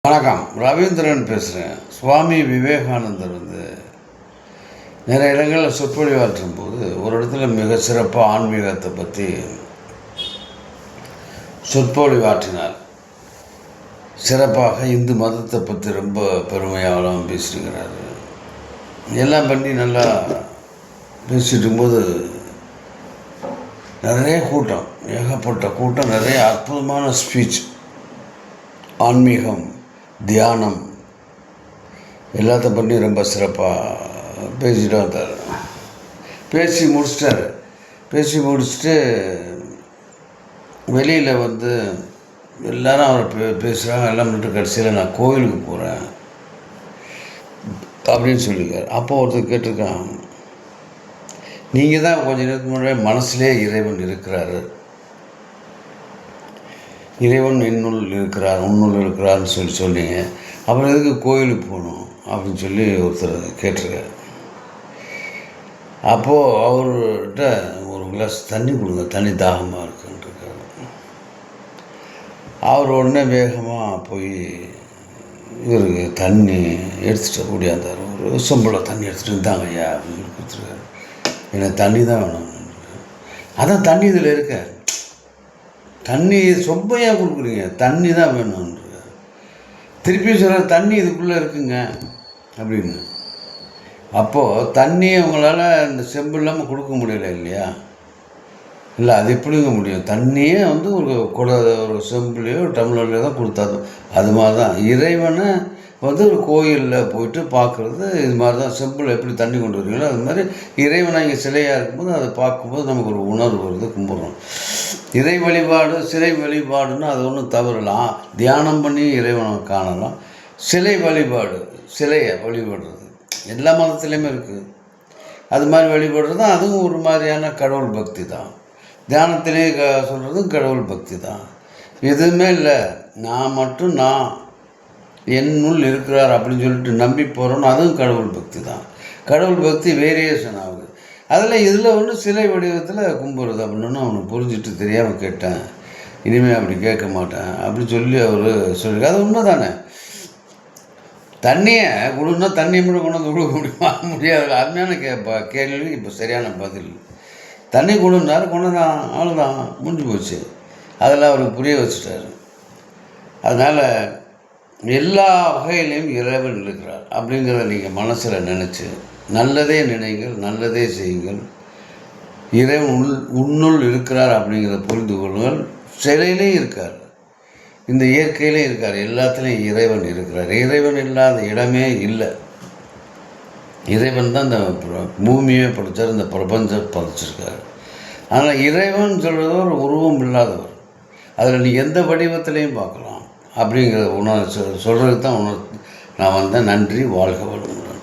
வணக்கம், ரவீந்திரன் பேசுகிறேன். சுவாமி விவேகானந்தர் நிறைய இடங்களில் சொற்பொழிவாற்றும் போது ஒரு இடத்துல மிக சிறப்பாக ஆன்மீகத்தை பற்றி சொற்பொழிவாற்றினார். சிறப்பாக இந்து மதத்தை பற்றி ரொம்ப பெருமையாகவும் பேசியிருக்கிறார். எல்லாம் பண்ணி நல்லா பேசிட்டு இருக்கும்போது நிறைய கூட்டம், ஏகப்பட்ட கூட்டம், நிறைய அற்புதமான ஸ்பீச், ஆன்மீகம், தியானம் எல்லாத்த பண்ணி ரொம்ப சிறப்பாக பேசிட்டு வந்தார். பேசி முடிச்சுட்டு வெளியில் எல்லோரும் அவரை பேசுகிறாங்க. எல்லாம் பண்ணிட்டு கடைசியில் நான் கோயிலுக்கு போகிறேன் அப்படின்னு சொல்லியிருக்கார். அப்போ ஒருத்தர் கேட்டிருக்கான், நீங்கள் தான் கொஞ்ச நேரத்துக்கு முன்னாடி மனசுலே இறைவன் இருக்கிறாரு, இறைவன் என்னுள் இருக்கிறார், உன்னுள் இருக்கிறார்னு சொன்னீங்க, அப்புறம் எதுக்கு கோயிலுக்கு போகணும் அப்படின்னு சொல்லி ஒருத்தர் கேட்டிருக்காரு. அப்போது அவர்கிட்ட ஒரு கிளாஸ் தண்ணி கொடுங்க, தண்ணி தாகமாக இருக்குன்ட்டுருக்காரு. அவர் உடனே வேகமாக போய் இவருக்கு தண்ணி எடுத்துகிட்டு ஓடியாந்தார். ஒரு சொம்பில் தண்ணி எடுத்துகிட்டு இருந்தாங்க ஐயா அப்படின்னு சொல்லி கொடுத்துருக்காரு. எனக்கு தண்ணி தான் வேணும். அதான் தண்ணி இதில் இருக்க, தண்ணி சொம்பையாக கொடுக்குறீங்க, தண்ணி தான் வேணும்ன்றார். திருப்பி சொல்கிற தண்ணி இதுக்குள்ளே இருக்குங்க அப்படின்னு. அப்போது தண்ணியை உங்களால் இந்த செம்பு இல்லாமல் கொடுக்க முடியல இல்லையா? இல்லை, அது எப்படிங்க முடியும்? தண்ணியே ஒரு செம்புலேயோ ஒரு டம்ளர்லையோ தான் கொடுத்தாது. அது மாதிரி தான் இறைவனை ஒரு கோயிலில் போயிட்டு பார்க்குறது இது மாதிரி தான். செம்பில் எப்படி தண்ணி கொண்டு வருவீங்களோ அது மாதிரி இறைவனை இங்கே சிலையாக இருக்கும்போது அதை பார்க்கும்போது நமக்கு ஒரு உணர்வு வருது, கும்பிட்றோம். இறை வழிபாடு, சிலை வழிபாடுன்னு அது ஒன்றும் தவறலாம். தியானம் பண்ணி இறைவனை காணலாம். சிலை வழிபாடு, சிலையை வழிபடுறது எல்லா மதத்துலேயுமே இருக்குது. அது மாதிரி வழிபடுறது தான், அதுவும் ஒரு மாதிரியான கடவுள் பக்தி தான். தியானத்திலே சொல்கிறதும் கடவுள் பக்தி தான். எதுவுமே இல்லை, நான் என்னுள் இருக்கிறார் அப்படின்னு சொல்லிட்டு நம்பி போகிறோன்னு அதுவும் கடவுள் பக்தி தான். கடவுள் பக்தி வேரியேஷன் ஆகுது. இதில் சிலை வடிவத்தில் கும்பிட்றது அப்படின்னு அவனுக்கு புரிஞ்சுட்டு தெரியாமல் கேட்டேன். இனிமேல் அப்படி கேட்க மாட்டேன் அப்படி சொல்லி அவர் சொல்லியிருக்காரு. அது உண்மை தானே. தண்ணியை கொடுன்னா தண்ணியை மட்டும் கொண்டு கொடுக்க முடியாது. அருமையான கேள்வி. இப்போ சரியான பதில். தண்ணி கொடுன்னாரு, கொண்டுதான், அவ்வளோதான், முடிஞ்சு போச்சு. அதெல்லாம் அவருக்கு புரிய வச்சுட்டாரு. அதனால் எல்லா வகையிலையும் இறைவன் இருக்கிறார் அப்படிங்கிறத நீங்கள் மனசில் நினச்சி நல்லதே நினைங்கள், நல்லதே செய்யுங்கள். இறைவன் உன்னுள் இருக்கிறார் அப்படிங்கிறத புரிந்து கொள்ளுங்கள். சிலையிலையும் இருக்கார், இந்த இயற்கையிலையும் இருக்கார், எல்லாத்துலேயும் இறைவன் இருக்கிறார். இறைவன் இல்லாத இடமே இல்லை. இறைவன் தான் இந்த பூமியை படைச்சார், இந்த பிரபஞ்சம் படைச்சிருக்கார். ஆனால் இறைவன் சொல்கிறது ஒரு உருவம் இல்லாதவர். அதில் நீ எந்த வடிவத்திலையும் பார்க்கலாம் அப்படிங்கிற சொல்கிறதுக்கு தான் நான் வந்தேன். நன்றி, வாழ்க வளமுடன்.